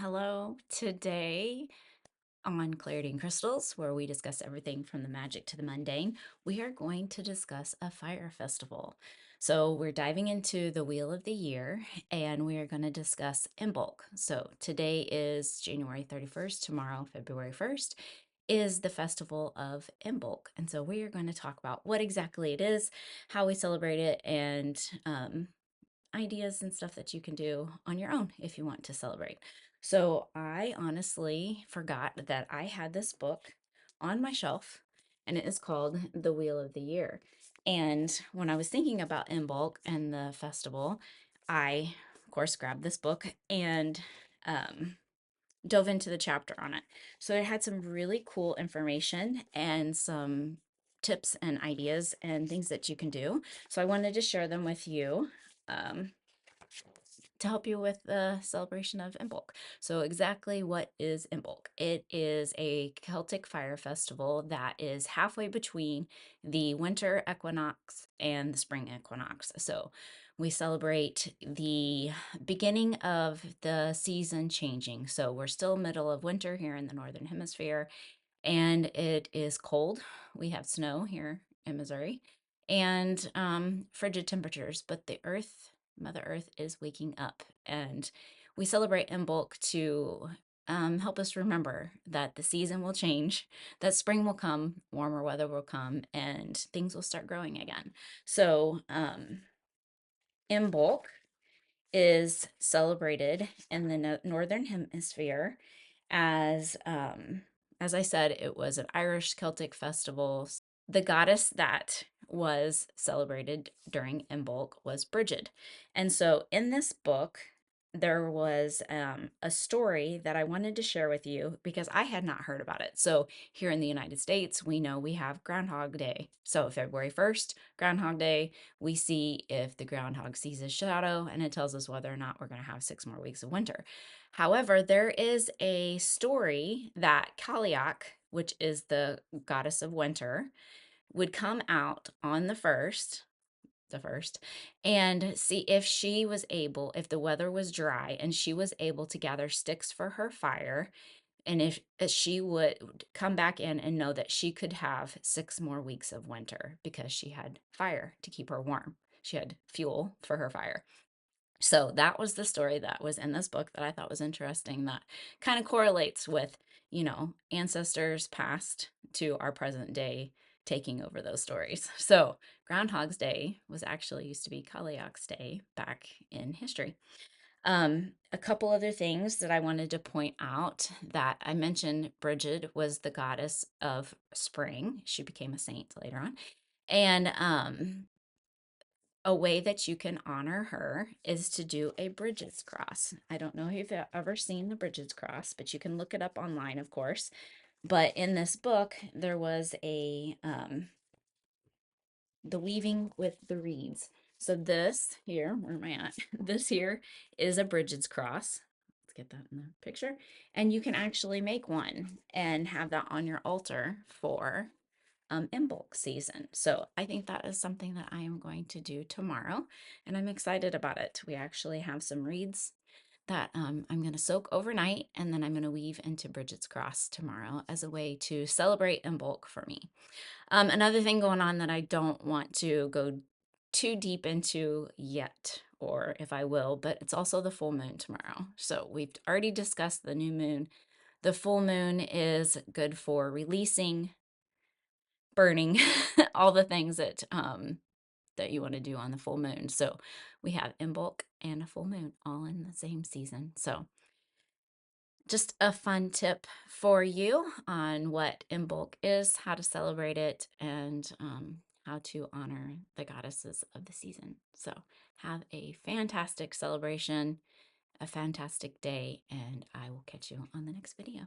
Hello. Today on Clarity and Crystals, where we discuss everything from the magic to the mundane, we are going to discuss a fire festival. So, we're diving into the Wheel of the Year and we are going to discuss Imbolc. So, today is January 31st, tomorrow, February 1st, is the festival of Imbolc. And so, we are going to talk about what exactly it is, how we celebrate it, and ideas and stuff that you can do on your own if you want to celebrate. So I honestly forgot that I had this book on my shelf and it is called The Wheel of the Year. And when I was thinking about Imbolc and the festival, I, of course, grabbed this book and dove into the chapter on it. So it had some really cool information and some tips and ideas and things that you can do. So I wanted to share them with you. Um, to help you with the celebration of Imbolc. So exactly what is Imbolc? It is a Celtic fire festival that is halfway between the winter equinox and the spring equinox. So we celebrate the beginning of the season changing. So we're still middle of winter here in the northern hemisphere and it is cold. We have snow here in Missouri and frigid temperatures, but the earth, Mother Earth, is waking up. And we celebrate Imbolc to help us remember that the season will change, that spring will come, warmer weather will come, and things will start growing again. So, Imbolc is celebrated in the northern hemisphere as I said, it was an Irish Celtic festival. The goddess that was celebrated during Imbolc was Brigid. And so in this book, there was a story that I wanted to share with you because I had not heard about it. So here in the United States, we know we have Groundhog Day. So February 1st, Groundhog Day, we see if the groundhog sees a shadow and it tells us whether or not we're going to have 6 more weeks of winter. However, there is a story that Cailleach, which is the goddess of winter, would come out on the first, and see if she was able, if the weather was dry and she was able to gather sticks for her fire, and if she would come back in and know that she could have 6 more weeks of winter because she had fire to keep her warm. She had fuel for her fire. So that was the story that was in this book that I thought was interesting, that kind of correlates with, ancestors past to our present day taking over those stories. So Groundhog's Day was actually used to be Cailleach's Day back in history. A couple other things that I wanted to point out that I mentioned, Brigid was the goddess of spring. She became a saint later on. And a way that you can honor her is to do a Bridget's cross. I don't know if you've ever seen the Bridget's cross, but you can look it up online, of course. But in this book, there was the weaving with the reeds. So this here, where am I at? This here is a Bridget's cross. Let's get that in the picture. And you can actually make one and have that on your altar for Imbolc season. So I think that is something that I am going to do tomorrow, and I'm excited about it. We actually have some reeds that I'm going to soak overnight, and then I'm going to weave into Bridget's Cross tomorrow as a way to celebrate Imbolc for me. Another thing going on that I don't want to go too deep into yet, or if I will, but it's also the full moon tomorrow. So we've already discussed the new moon. The full moon is good for releasing, burning, all the things that you want to do on the full moon. So we have Imbolc and a full moon all in the same season. So just a fun tip for you on what Imbolc is, how to celebrate it, and how to honor the goddesses of the season. So have a fantastic celebration, a fantastic day, and I will catch you on the next video.